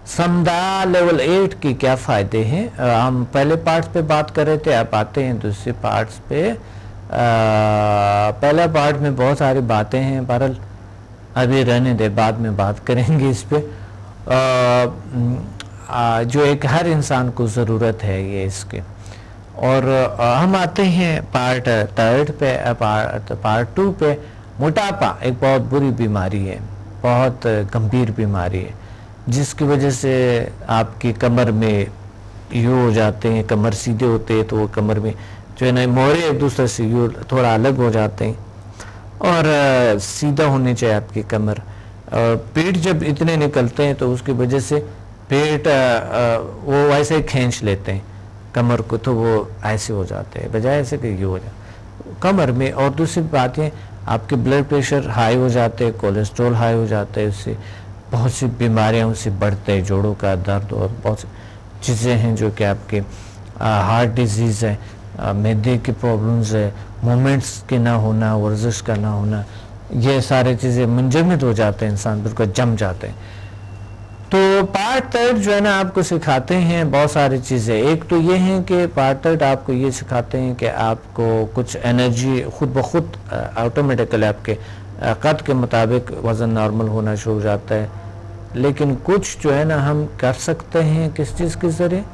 समदा level 8 की क्या फ़ायदे हैं? हम पहले पार्ट्स पे बात कर रहे थे, आप आते हैं दूसरे पार्ट्स पे। पहला पार्ट में बहुत सारी बातें हैं, बहरहाल अभी रहने दे, बाद में बात करेंगे इस पे। जो एक हर इंसान को ज़रूरत है ये इसके। और हम आते हैं पार्ट 3 पे। पार्ट 2 पे मोटापा एक बहुत बुरी बीमारी है, बहुत गंभीर बीमारी है, जिसकी वजह से आपकी कमर में यू हो जाते हैं, कमर सीधे होते हैं तो वो कमर में जो है ना मोहरे एक दूसरे से यू थोड़ा अलग हो जाते हैं, और सीधा होनी चाहिए आपकी कमर। और पेट जब इतने निकलते हैं तो उसकी वजह से पेट वो वैसे ही खींच लेते हैं कमर को, तो वो ऐसे हो जाते हैं बजाय ऐसे कि यू हो जाए कमर में। और दूसरी बात है आपके ब्लड प्रेशर हाई हो जाते हैं, कोलेस्ट्रॉल हाई हो जाता है, उससे बहुत सी बीमारियां उससे बढ़ते हैं, जोड़ों का दर्द और बहुत सी चीज़ें हैं जो कि आपके हार्ट डिजीज़ है, मैदे की प्रॉब्लम्स है, मूवमेंट्स के ना होना, वर्जिश का ना होना, ये सारी चीज़ें मुंजमद हो जाते हैं, इंसान बिल्कुल जम जाते हैं। तो पार्ट 3 जो है ना आपको सिखाते हैं बहुत सारी चीज़ें। एक तो ये है कि पार्ट 3 आपको ये सिखाते हैं कि आपको कुछ एनर्जी खुद ब खुद ऑटोमेटिकली आपके कद के मुताबिक वज़न नॉर्मल होना शुरू हो जाता है। लेकिन कुछ जो है ना हम कर सकते हैं किस चीज़ के ज़रिए,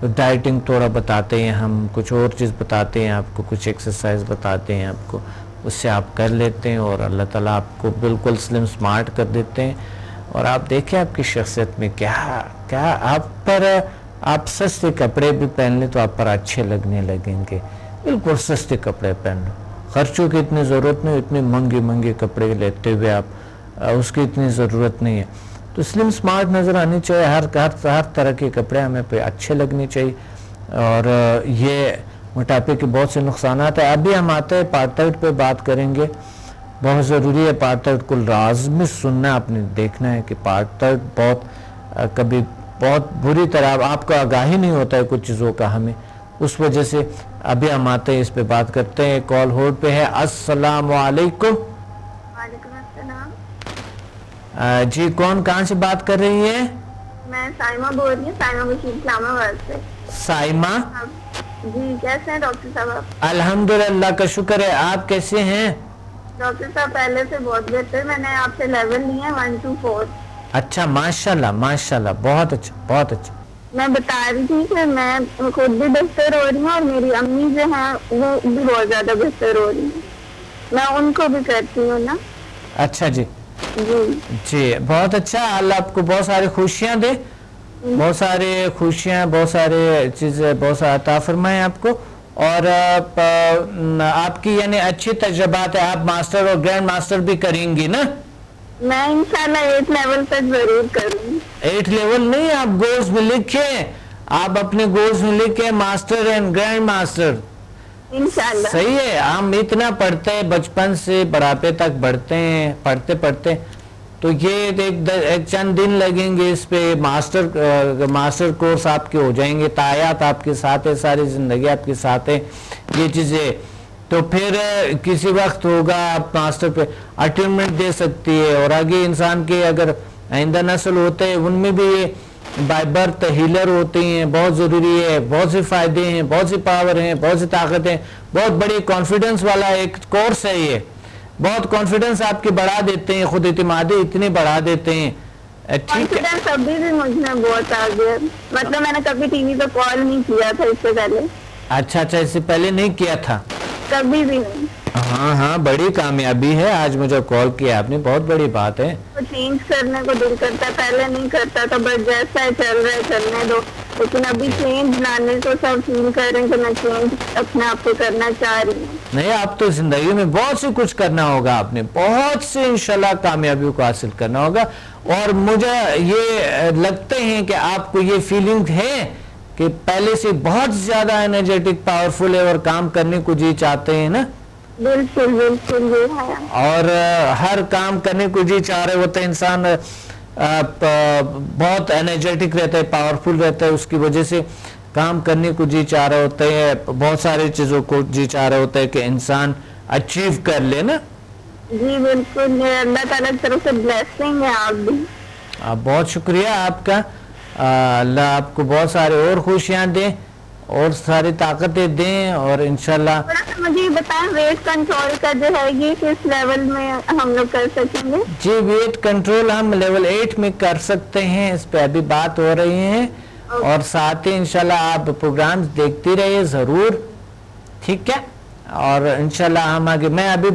डाइटिंग थोड़ा बताते हैं हम, कुछ और चीज़ बताते हैं आपको, कुछ एक्सरसाइज बताते हैं आपको, उससे आप कर लेते हैं और अल्लाह ताला आपको बिल्कुल स्लिम स्मार्ट कर देते हैं। और आप देखें आपकी शख्सियत में क्या क्या आप सस्ते कपड़े भी पहन लें तो आप पर अच्छे लगने लगेंगे। बिल्कुल सस्ते कपड़े पहन लो, खर्चों की इतनी ज़रूरत नहीं, इतने महंगे महंगे कपड़े लेते हुए आप उसकी इतनी ज़रूरत नहीं है। तो स्लिम स्मार्ट नज़र आनी चाहिए, हर तरह के कपड़े हमें पे अच्छे लगने चाहिए। और ये मोटापे के बहुत से नुकसान है। अभी हम आते हैं पार्ट 3 पे बात करेंगे, बहुत ज़रूरी है पार्ट 3 को लाज़मी सुनना, आपने देखना है कि पार्ट 3 बहुत कभी बहुत बुरी तरह आपको आगाही नहीं होता है कुछ चीज़ों का हमें, उस वजह से अभी हम आते हैं इस पे बात करते हैं। कॉल होल्ड पे है। अस्सलाम वालेकुम। जी कौन कहाँ से बात कर रही है? मैं साइमा बोल रही हूँ, साइमा बशीर इस्लामाबाद से। साइमा जी, कैसे हैं डॉक्टर साहब? अल्हम्दुलिल्लाह का शुक्र है, आप कैसे हैं? डॉक्टर साहब पहले से बहुत बेहतर, मैंने आपसे लेवल लिया 1 to 4। अच्छा माशाल्लाह माशाल्लाह, बहुत अच्छा बहुत अच्छा। मैं बता रही थी कि मैं खुद भी बेहतर हो रही हूँ और मेरी अम्मी जो हैं वो भी बहुत ज्यादा बेहतर हो रही है, मैं उनको भी करती हूँ ना। अच्छा जी जी बहुत अच्छा, अल्लाह आपको बहुत सारी खुशियाँ दे, बहुत सारे खुशियाँ, बहुत सारे चीज़ें, बहुत सारा अता फरमाए आपको। और आपकी यानी अच्छी तजुर्बात है, आप मास्टर और ग्रैंड मास्टर भी करेंगी ना? मैं इंशाल्लाह 8 लेवल तक जरूर करूँगी। 8 लेवल नहीं, आप गोल्स में लिखे, आप अपने गोल्स में लिखे मास्टर एंड ग्रैंड मास्टर, इंशाल्लाह। सही है। हम इतना पढ़ते हैं, बचपन से बुढ़ापे तक बढ़ते हैं, पढ़ते पढ़ते, तो ये एक चंद दिन लगेंगे इस पे, मास्टर कोर्स आपके हो जाएंगे, तायात आपके साथ है, सारी जिंदगी आपके साथ है ये चीज़ें। तो फिर किसी वक्त होगा आप मास्टर पे अटेनमेंट दे सकती है, और आगे इंसान के अगर आइंदा नस्ल होते हैं उनमें भी ये बाय बर्थ हीलर होते हैं, बहुत ज़रूरी है, बहुत से फ़ायदे हैं, बहुत सी पावर हैं, बहुत सी ताकत हैं, बहुत बड़ी कॉन्फिडेंस वाला एक कोर्स है ये, बहुत कॉन्फिडेंस आपके बढ़ा देते हैं, खुद इत्मीदी इतने बढ़ा देते हैं। ठीक है, अभी भी मुझ में बहुत आ गया, मतलब मैंने कभी टीवी पे कॉल नहीं किया था इससे पहले। अच्छा अच्छा, इससे पहले नहीं किया था? कभी भी नहीं। हाँ हाँ, बड़ी कामयाबी है, आज मुझे कॉल किया आपने, बहुत बड़ी बात है। तो चेंज करने को दिल करता है, पहले नहीं करता था, बस जैसा है चल रहा है चलने दो, लेकिन अभी चेंज लाने को सब फील कर रहे हैं कि मैं चेंज अपने आप को करना चाह रही हूँ। नहीं, आप तो जिंदगी में बहुत से कुछ करना होगा, आपने बहुत से इंशाल्लाह कामयाबी को हासिल करना होगा। और मुझे ये लगते हैं कि आपको ये फीलिंग है कि पहले से बहुत ज्यादा एनर्जेटिक, पावरफुल है और काम करने को जी चाहते हैं ना? बिल्कुल बिल्कुल ये है। और हर काम करने को जी चाह रहे होते हैं, इंसान बहुत एनर्जेटिक रहता है, पावरफुल रहता है, उसकी वजह से काम करने को जी चाह रहे होते हैं, बहुत सारी चीज़ों को जी चाह रहे होते हैं कि इंसान अचीव कर ले ना। जी बिल्कुल, अल्लाह ताला की तरफ से ब्लेसिंग है। आप भी بہت شکریہ آپ کا. اللہ آپ کو بہت سارے اور خوشیاں دیں اور ساری طاقتیں دیں, اور انشاءاللہ مجھے یہ بتائیں ویٹ کنٹرول کا جو ہے یہ کس لیول میں ہم لوگ کر سکیں گے؟ جی ویٹ کنٹرول ہم لیول 8 میں کر سکتے ہیں, اس پہ ابھی بات ہو رہی ہیں, اور ساتھ ہی انشاءاللہ آپ پروگرامز دیکھتی رہیے ضرور, ٹھیک ہے. اور انشاءاللہ ہم آگے, میں ابھی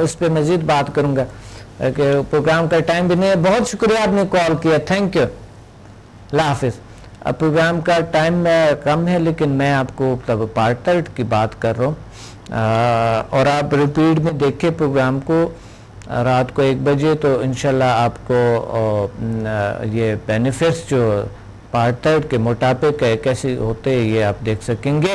اس پہ مزید بات کروں گا کہ پروگرام کا ٹائم بھی نہیں ہے. بہت شکریہ آپ نے کال کیا, تھینک یو, اللہ حافظ. اب پروگرام کا ٹائم کم ہے لیکن میں آپ کو پارٹ 3 کی بات کر رہا ہوں, اور آپ ریپیٹ میں دیکھیں پروگرام کو رات کو 1 بجے, تو انشاءاللہ آپ کو یہ بینیفٹس جو پارٹ 3 کے موٹاپے کے کیسے ہوتے ہیں یہ آپ دیکھ سکیں گے.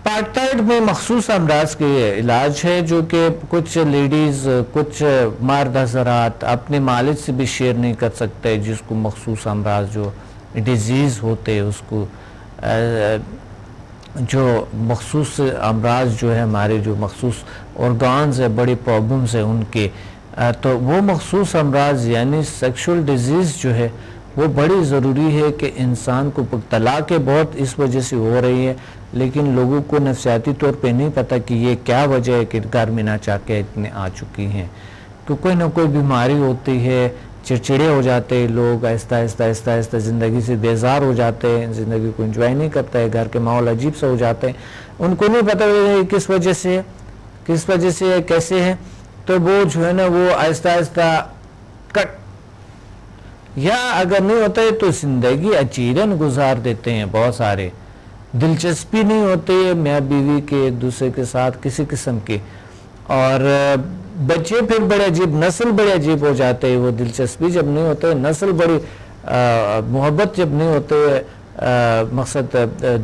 پارٹ 3 میں مخصوص امراض کے علاج ہے جو کہ کچھ لیڈیز, کچھ مرد حضرات اپنے مالج سے بھی شیئر نہیں کر سکتے, جس کو مخصوص امراض جو ڈیزیز ہوتے اس کو جو مخصوص امراض جو ہے ہمارے جو مخصوص ارگانز ہے, بڑی پرابلمز ہیں ان کے, تو وہ مخصوص امراض یعنی سیکشول ڈیزیز جو ہے وہ بڑی ضروری ہے کہ انسان کو طلاقیں بہت اس وجہ سے ہو رہی ہے, لیکن لوگوں کو نفسیاتی طور پہ نہیں پتہ کہ یہ کیا وجہ ہے کہ گھر میں نہ چاہ کے اتنے آ چکی ہیں, کہ کوئی نہ کوئی بیماری ہوتی ہے, چڑچڑے ہو جاتے ہیں لوگ, آہستہ آہستہ زندگی سے بیزار ہو جاتے ہیں, زندگی کو انجوائے نہیں کرتا ہے, گھر کے ماحول عجیب سا ہو جاتے ہیں, ان کو نہیں پتہ کس وجہ سے کیسے ہے, تو وہ جو ہے نا وہ آہستہ کٹ, یا اگر نہیں ہوتا ہے تو زندگی اچیرن گزار دیتے ہیں, بہت سارے دلچسپی نہیں ہوتی ہے میاں بیوی کے ایک دوسرے کے ساتھ کسی قسم کی, اور بچے پھر بڑے عجیب, نسل بڑے عجیب ہو جاتے ہیں, وہ دلچسپی جب نہیں ہوتے, نسل بڑی محبت جب نہیں ہوتے, مقصد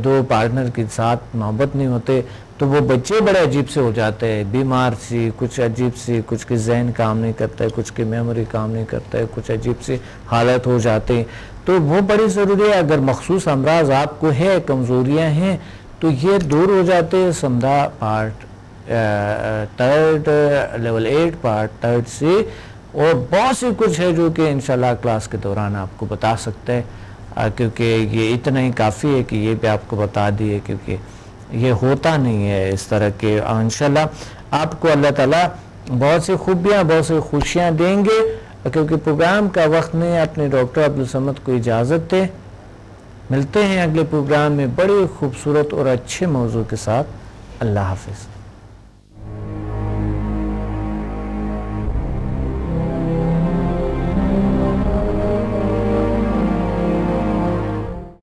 دو پارٹنر کے ساتھ محبت نہیں ہوتے, تو وہ بچے بڑے عجیب سے ہو جاتے ہیں, بیمار سی, کچھ عجیب سی, کچھ کے ذہن کام نہیں کرتا ہے, کچھ کی میموری کام نہیں کرتا ہے, کچھ عجیب سی حالت ہو جاتے ہیں. تو وہ بڑی ضروری ہے, اگر مخصوص امراض آپ کو ہے, کمزوریاں ہیں, تو یہ دور ہو جاتے ہیں سمدھا پارٹ 3 لیول 8 پارٹ 3 سے, اور بہت سی کچھ ہے جو کہ انشاءاللہ کلاس کے دوران آپ کو بتا سکتے ہیں, کیونکہ یہ اتنا ہی کافی ہے کہ یہ بھی آپ کو بتا دیے, کیونکہ یہ ہوتا نہیں ہے اس طرح کے. انشاءاللہ آپ کو اللہ تعالیٰ بہت سی خوبیاں, بہت سی خوشیاں دیں گے, کیونکہ پروگرام کا وقت نہیں. اپنے ڈاکٹر عبدالصمد کو اجازت دیں, ملتے ہیں اگلے پروگرام میں بڑی خوبصورت اور اچھے موضوع کے ساتھ. اللہ حافظ.